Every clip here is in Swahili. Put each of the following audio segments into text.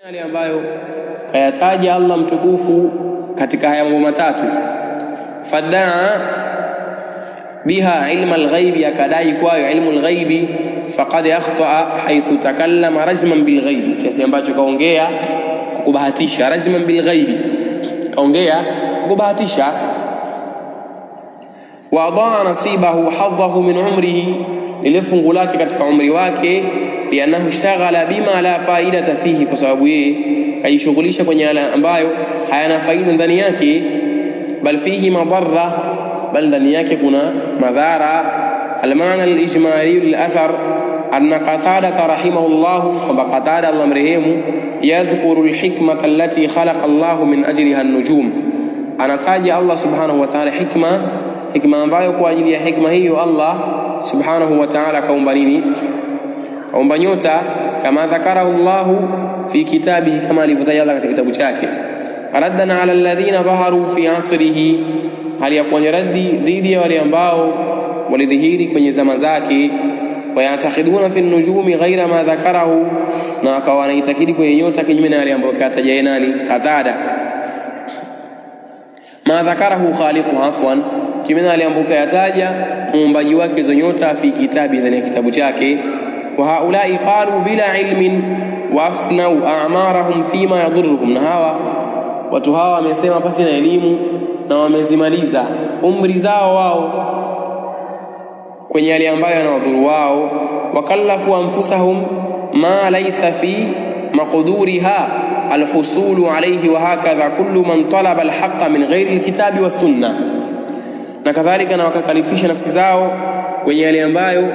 yale ambayo kayataja Allah mtukufu katika haya mambo matatu. Fadaa biha ilma alghaibi, akadai kwayo ilmu alghaibi, faqad akhtaa haythu takallama rajman bilghaibi, kiasi ambacho kaongea kukubahatisha. Rajman bilghaibi, kaongea kukubahatisha. Wa adaa nasibahu hadhahu min umrihi, ile fungu lake katika umri wake, lianahu shaghala bima la faidata fihi, kwa sababu yeye kajishughulisha kwenye yale ambayo hayana faida ndani yake. Bal fihi madarra, bal ndani yake kuna madhara. Almaana alijmali lilathar anna Qatada rahimahullah, kwamba Qatada Allah mrehemu, yadhkuru alhikmata allati khalaqa Allah min ajliha an-nujum, anataja Allah subhanahu wa ta'ala hikma ambayo kwa ajili ya hikma hiyo Allah subhanahu wa ta'ala kaumba nini? Kaumba nyota. Kama dhakarahu Allah fi kitabihi, kama alivyotaja Allah katika kitabu chake. Raddana ala alladhina dhaharu fi asrihi, hali ya kuwa raddi dhidi ya wale ambao walidhihiri kwenye zama zake. Wayatakhiduna fi nujumi ghaira ma dhakarahu, na akawa wanaitakidi kwenye nyota kinyume na yale ambayo kataja nani? Qatada. Ma dhakarahu khaliqu, afwan, kinyume na yale ambayo kayataja muumbaji wake hizo nyota, fi kitabi, ndani ya kitabu chake. Wa haulai qalu bila ilmin wa afnau a'marahum fima yadhurruhum, na hawa watu hawa wamesema pasi na elimu na wamezimaliza umri zao wao kwenye yale ambayo yanawadhuru wao. Wakallafu anfusahum ma laysa fi maqduriha alhusulu alayhi, wa hakadha kullu man talaba alhaqqa min ghairi alkitabi wassunna, na kadhalika na wakakalifisha nafsi zao kwenye yale ambayo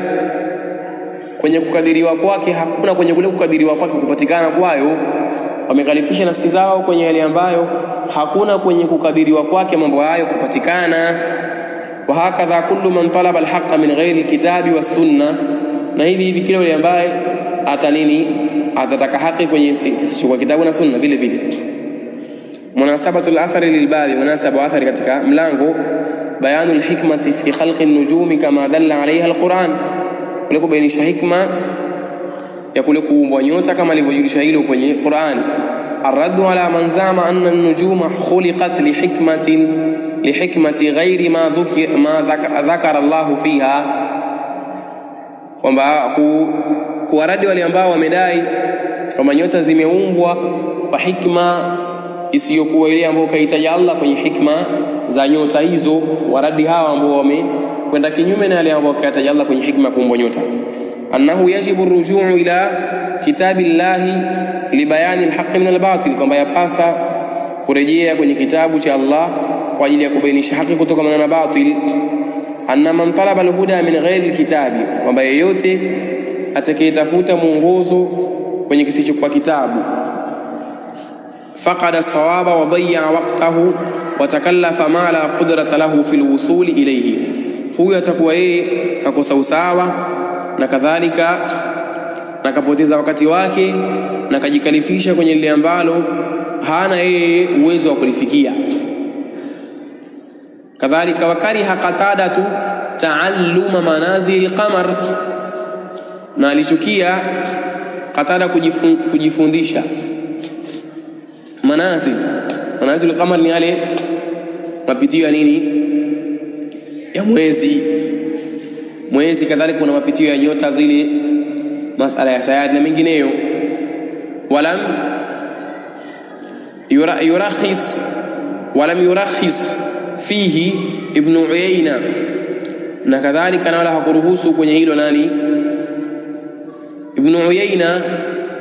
kwenye kukadiriwa kwake hakuna, kwenye kule kukadiriwa kwake kupatikana kwayo, wamekalifisha nafsi zao kwenye yale ambayo hakuna kwenye kukadiriwa kwake mambo hayo kupatikana. Wa hakadha kullu man talaba alhaqqa min ghairi alkitabi wassunna, na hivi kile yule ambaye atataka haki kwenye kwa kitabu na sunna vile vile. Munasabatul athari lilbabi, munasaba athari katika mlango bayanul hikmati fi khalqi an-nujumi kama dalla alayha alquran, kule kubainisha hikma ya kule kuumbwa nyota kama alivyojulisha hilo kwenye Qur'an. Arraddu ala man zama anna an-nujuma khuliqat lihikmati ghairi ma dhakara Allah fiha, kwamba kuwaradi wale ambao wamedai kwamba nyota zimeumbwa kwa hikma isiyokuwa ile ambayo kaitaja Allah kwenye hikma za nyota hizo. Waradi hawa ambao wamekwenda kinyume na yale ambayo kaitaja Allah kwenye hikma kuumbwa nyota. Annahu yajibu ar-rujuu ila kitabillahi libayani al-haqqi min al-batil, kwamba yapasa kurejea kwenye kitabu cha Allah kwa ajili ya kubainisha haki kutoka na batil. Anna man talaba al-huda min ghairi al-kitabi, kwamba yeyote atakayetafuta mwongozo kwenye kisichokuwa kitabu, faqada sawaba wa dayya waqtahu wa takallafa ma la qudrata lahu fil wusuli ilayhi, huyo atakuwa yeye kakosa usawa na kadhalika na kapoteza wakati wake na kajikalifisha kwenye lile ambalo hana yeye uwezo wa kulifikia. Kadhalika wakariha Qatadatu taalluma manazil alqamar, na alichukia Qatada kujifundisha manazil alqamar, ni yale mapitio ya nini? Ya mwezi. Kadhalika kuna mapitio ya nyota, zile masala ya sayari na mengineyo. Walam yurakhis fihi Ibn Uyayna, na kadhalika na wala hakuruhusu kwenye hilo nani? Ibn Uyayna.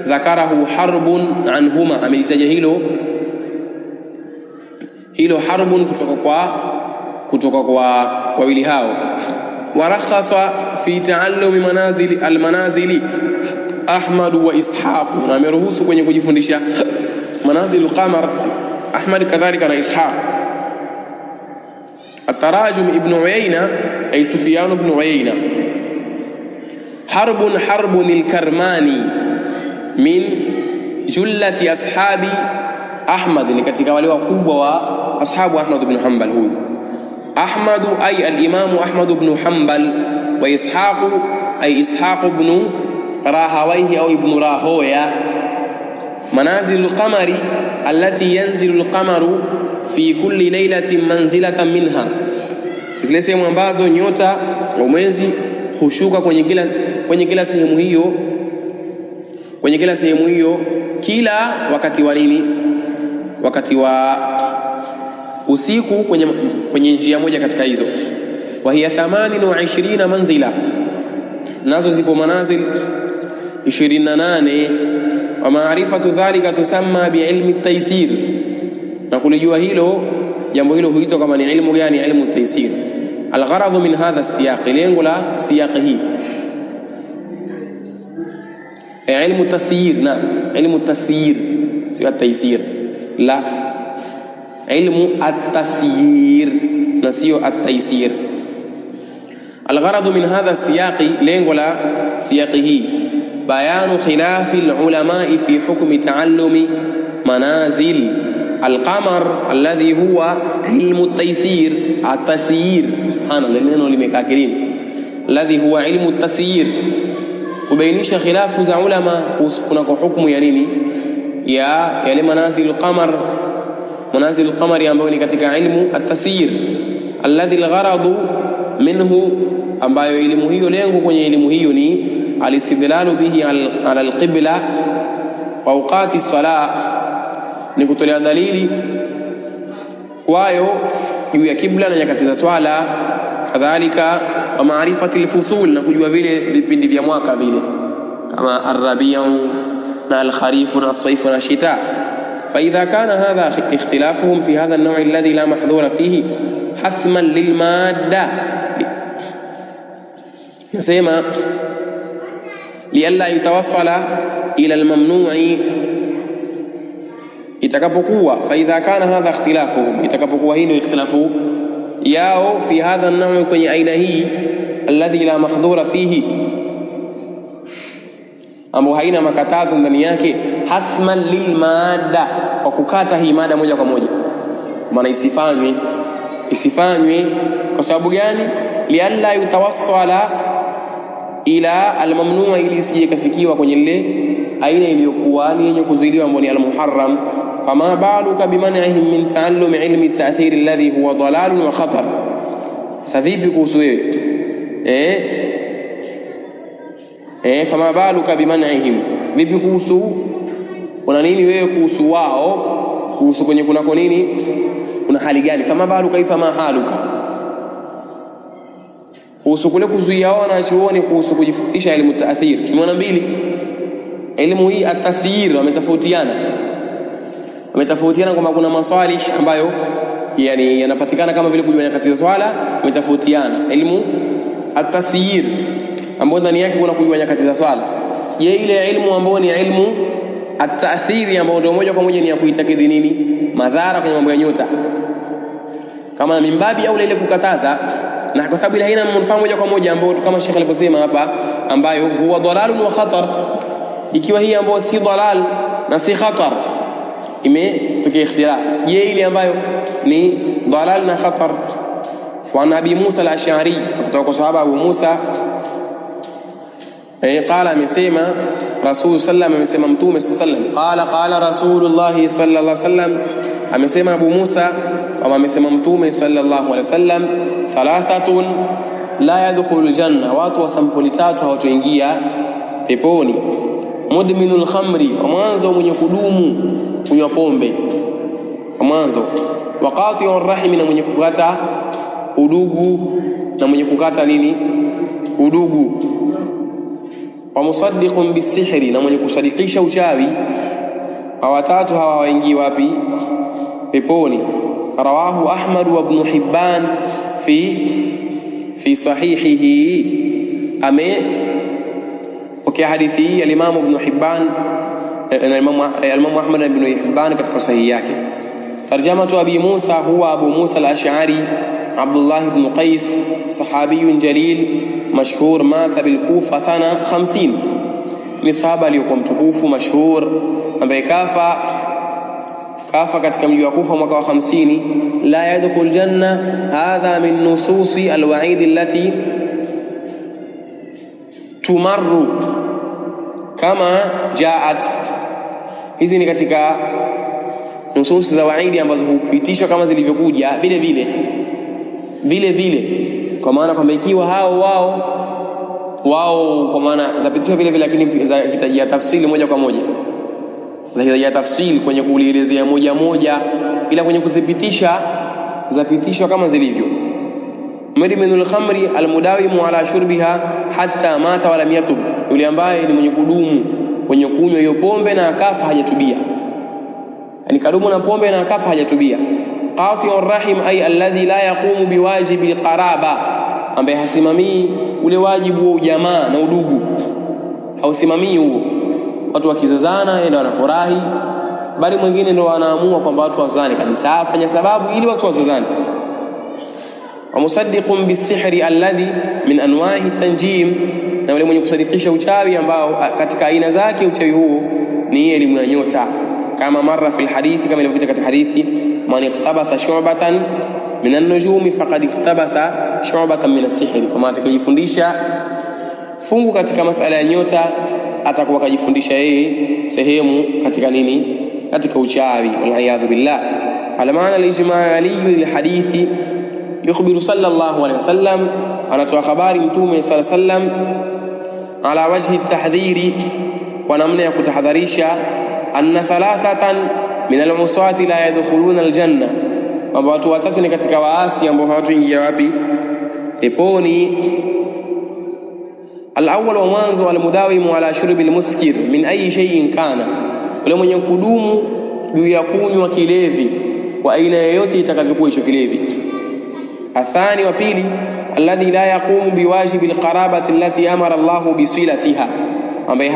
Dhakarahu Harbun anhuma, amelitaja hilo Harbun kutoka kwa wawili hao. Warakhasa fi taallumi almanazili Ahmad wa Ishaq, na ameruhusu kwenye kujifundisha manazil qamar Ahmad kadhalika na Ishaq. At-tarajum Ibn Uyayna ay Sufyan ibn Uyayna. Harbun al-Karmani min jullati ashabi Ahmad, ni katika wale wakubwa wa ashabu Ahmad ibn Hanbal. Huyu Ahmad ay al-Imam Ahmad ibn Hanbal, wa Ishaq ay Ishaq ibn Rahawayhi au ibn Rahoya, manazilul qamari allati yanzilu alqamaru fi kulli laylatin manzilatan minha, zile sehemu ambazo nyota au mwezi hushuka kwenye kila sehemu hiyo, kila wakati wa nini? Wakati wa usiku kwenye njia moja katika hizo. Wa hiya 28 manzila, nazo zipo manazil 28. Wa maarifatu dhalika tusamma biilmi at-taysir, na kulijua hilo jambo hilo huitwa kama ni ilmu gani? Ilmu at-taysir. Al-gharadhu min hadha as-siyaq, lengo la siyaq hii ilmu at-tasyir, na ilmu at-tasyir sio at-taysir, la ilmu at-tasyir na sio at-taysir. Al-gharadhu min hadha as-siyaqi, lengo la siyaqi hii bayanu khilafi al-ulama'i fi hukmi ta'allumi manazil al-qamar alladhi huwa ilmu at-taysir. At-tasyir, subhanallah, neno limekaa kilini, alladhi huwa ilmu at-tasyir, kubainisha khilafu za ulama kunako hukumu ya nini? Ya yale manazil al-qamar, manazil al-qamari ambayo ni katika ilmu at-tasyir. Alladhi al-gharadu minhu, ambayo elimu hiyo, lengo kwenye elimu hiyo ni alistidlalu bihi ala alqibla wa awqati salah, ni kutolea dalili kwayo juu ya kibla na nyakati za swala. Kadhalika wa maarifati alfusul, na kujua vile vipindi vya mwaka vile kama arrabiu na alkharifu na asaifu na shita. Fa idha kana hadha ikhtilafuhum fi hadha an-naw' alladhi la mahdhura fihi hasman lilmadda, nasema lialla yutawassala ila almamnu'i, itakapokuwa fa idha kana hadha ikhtilafuhum, itakapokuwa hii ndio ikhtilafu yao fi hadha an-naw', kwenye aina hii alladhi la mahdhura fihi, ambao haina makatazo ndani yake, hasman lilmadda, kwa kukata hii mada moja kwa moja, maana isifanywe. Kwa sababu gani? Lialla yutawassala ila almamnu'a, ili isije kafikiwa kwenye ile aina iliyokuwa ni yenye kuzuiliwa ambayo ni almuharram. Fama baluka biman'ihim min ta'allum ilmi at-ta'thir alladhi huwa dalalun wa khatar. Sasa vipi kuhusu wewe? Fama baluka biman'ihim, vipi kuhusu, una nini wewe kuhusu wao, kuhusu kwenye kunako nini, una hali gani? Fama baluka, ifa ma haluka, kuhusu kule kuzuia wanachuoni kuhusu kujifundisha elimu taathir. Tumeona mbili elimu hii at-tasyir, wametofautiana kwamba kuna maswali ambayo yani yanapatikana kama vile kujua nyakati za swala, wametofautiana. Elimu at-tasyir ambayo ndani yake kuna kujua nyakati za swala. Je, ile elimu ambayo ni elimu at-taathir ambayo ndio moja kwa moja ni ya kuitakidhi nini? Madhara kwenye mambo ya nyota, kama mimbabi au ile kukataza, na kwa sababu ile haina manufaa moja kwa moja, ambayo kama Sheikh aliposema hapa, ambayo huwa dalalun wa khatar. Ikiwa hii ambayo si dalal na si khatar, imetokea ikhtilaf. Je, ile ambayo ni dalal na khatar? Wa Nabii Musa al-Ash'ari, kutoka kwa sahaba Abu Musa, qala, amesema Rasul sallam, amesema Mtume sallam, qala Rasulullah sallallahu alaihi wasallam, amesema Abu Musa kama amesema Mtume sallallahu alaihi wasallam, thalathatun la yadkhulul janna, watu wa sampuli tatu hawatoingia peponi. Mudminul khamri, kwa mwanzo mwenye kudumu kunywa pombe kwa mwanzo. Wa qati'ur rahimi, na mwenye kukata udugu, na mwenye kukata nini? Udugu. Wa musaddiqun bisihri, na mwenye kusadikisha uchawi. Watatu hawa waingii wapi? Peponi. Rawahu Ahmad wa Ibn Hibban fi sahihihi, okay, hadithi hii al-Imam Ibn Hibban na al-Imam Ahmad ibn Hibban katika sahihi yake. Tarjamatu Abi Musa huwa Abu Musa al-Ash'ari Abdullah ibn Qais, sahabiyun jalil mashhur, mata bil Kufa sana 50, ni sahaba aliyokuwa mtukufu mashhur ambaye kafa katika mji wa Kufa mwaka wa 50. La yadkhul janna, hadha min nususi alwa'id allati tumarru kama jaat, Hizi ni katika nususi za waidi ambazo hupitishwa kama zilivyokuja vile vile, kwa maana kwamba ikiwa wao kwa maana zapitishwa vile vile, lakini zahitajia tafsiri moja kwa moja, zahitajia tafsiri kwenye kulielezea moja moja, ila kwenye kudhibitisha zapitishwa kama zilivyo. Mudminul khamri almudawimu ala shurbiha hatta mata wala yatub, yule ambaye ni mwenye kudumu kwenye kunywa hiyo pombe na akafa hajatubia, yani kadumu na pombe na akafa hajatubia. Qati'ur rahim ay alladhi la yaqumu biwajibi alqaraba, ambaye hasimamii ule wajibu wa ujamaa na udugu, hausimamii huo. Watu wakizozana ndio wanafurahi, bali mwingine ndio anaamua kwamba watu wazozane kabisa, afanya sababu ili watu wazozane. Wa musaddiqun bisihri alladhi min anwa'i tanjim, na yule mwenye kusadikisha uchawi ambao katika aina zake uchawi huo ni elimu ya nyota, kama marra fil hadithi, kama ilivyokuja katika hadithi, man iqtabasa shu'batan min an-nujumi faqad iqtabasa shu'batan min as-sihri, kama atakayefundisha fungu katika masala ya nyota atakuwa kajifundisha yeye sehemu katika nini, katika uchawi. Wal billah. Ala maana al-ijmali lil-hadithi yukhbiru sallallahu alayhi wasallam, anatoa habari mtume sallallahu alayhi wasallam ala wajhi tahdhiri, kwa namna ya kutahadharisha, anna thalathatan min al-usati la yadkhuluna al-janna, kwamba watu watatu ni katika waasi ambao hawataingia wapi? Peponi. Al-awwal, wa mwanzo, al-mudawimu ala shurbi al-muskir min ayi shay'in kana, yule mwenye kudumu juu ya kunywa kilevi kwa aina yoyote itakavyokuwa hicho kilevi. Athani, wa pili, alladhi la yaqumu biwajibi alqarabati allati amara Allahu bisilatiha, ambaye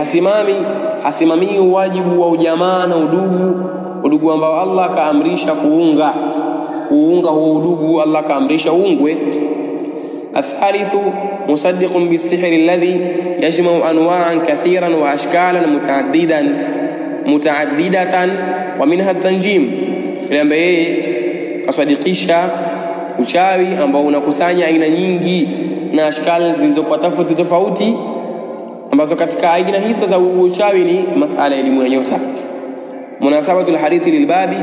hasimamii wajibu wa ujamaa na udugu ambao Allah kaamrisha kuunga huo udugu, Allah kaamrisha uungwe. Athalithu, musaddiqun bisihri alladhi yajma'u anwa'an kathiran wa ashkalan mutaaddidatan wa minha at-tanjim, ile ambaye kasadikisha uchawi ambao unakusanya aina nyingi na ashkali zilizokuwa tofauti, ambazo katika aina hizo za uchawi ni masala ya elimu ya nyota. Munasabatul hadithi lilbabi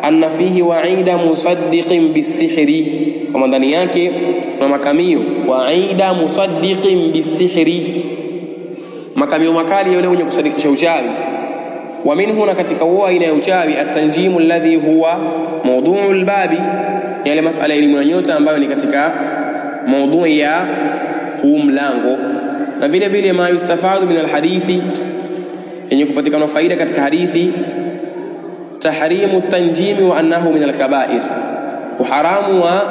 anna fihi wa'ida musaddiqin bisihri, kwa ndani yake kuna makamio wa'ida musaddiqin bisihri, makamio makali ya yule mwenye kusadikisha uchawi. Wa minhu, na katika huo aina ya uchawi, at-tanjimu alladhi huwa mawdu'ul babi, yale masala ya elimu ya nyota ambayo ni katika maudhui ya huu mlango. Na vile vile ma yustafadu min alhadithi, yenye kupatikana faida katika hadithi, tahrimu tanjimi wa annahu min alkabair, uharamu wa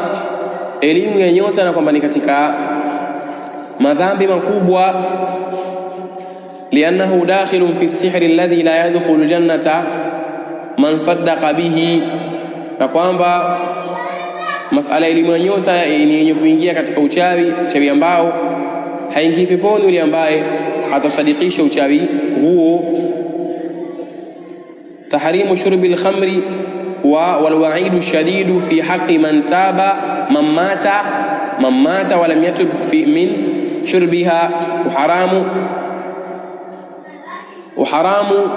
elimu ya nyota na kwamba ni katika madhambi makubwa. Liannahu dakhilun fi sihri alladhi la yadkhulu jannata man saddaqa bihi, na kwamba masala elimu ya nyota ni yenye kuingia katika uchawi ambao haingii peponi yule ambaye atasadikisha uchawi huo. Tahrimu shurbi al-khamri wal wa'idu shadidu fi haqqi man taba man mata wa lam yatub min shurbiha, uharamu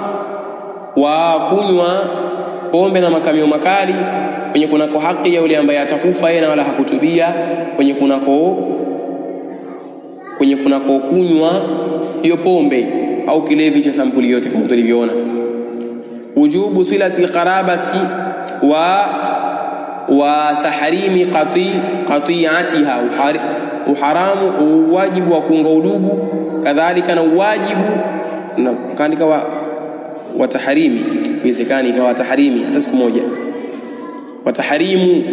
wa kunywa pombe na makamio makali kwenye kunako haki ya yule ambaye atakufa yeye na wala hakutubia, kwenye kunako kunywa hiyo pombe au kilevi cha sampuli yote, kama tulivyoona. Wujubu silati alqarabati wa tahrimi qati'atiha, uharamu wajibu wa kuunga udugu, kadhalika na wajibu na kaandika wa tahrimi, iwezekani ikawa tahrimi hata siku moja, wa tahrimu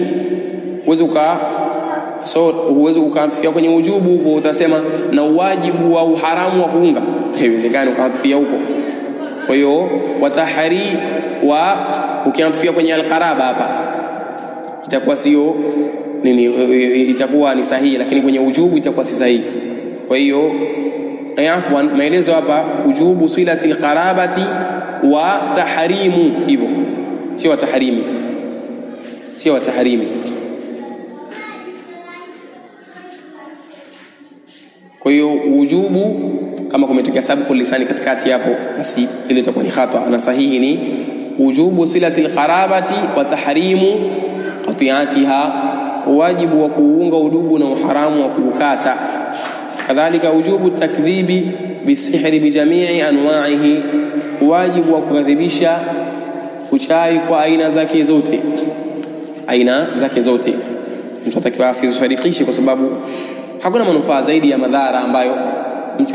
huwezi ukaatufia kwenye ujubu huko, utasema na wajibu wa uharamu wa kuunga, haiwezekani ukaatufia huko. Kwa hiyo watahari ukiatufia kwenye alqaraba hapa itakuwa sio nini, itakuwa ni sahihi, lakini kwenye ujubu itakuwa si sahihi. Kwa hiyo afwan, maelezo hapa ujubu silati alqarabati wa tahrimu, hivyo sio tahrimi, sio tahrimi. Kwa hiyo ujubu kama kumetokea sabqul lisani katikati hapo, basi ile itakuwa ni khata, na sahihi ni wujubu silatil qarabati wa tahrimu qati'atiha, wajibu wa kuunga udugu na uharamu wa kuukata. Kadhalika wujubu takdhibi bisihri bijamii anwa'ihi, wajibu wa kukadhibisha uchawi kwa aina zake zote, aina zake zote. Mtu atakiwa asisadikishe, kwa sababu hakuna manufaa zaidi ya madhara ambayo mtu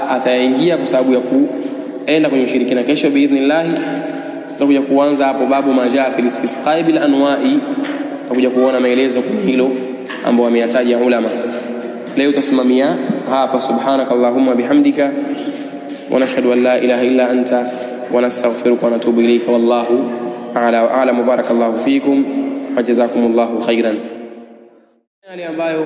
ataingia kwa sababu ya kuenda kwenye ushirikina. Kesho biidhnillah tutakuja kuanza hapo babu majaa fil istisqa bil anwa'i, tutakuja kuona maelezo kwa hilo ambao wameyataja ulama. Leo tutasimamia hapa. Subhanakallahumma bihamdika wa nashhadu an la ilaha illa anta wa nastaghfiruka wa natubu ilayka, wallahu a'la wa a'lam. Barakallahu fikum wa jazakumullahu khairan. Yale ambayo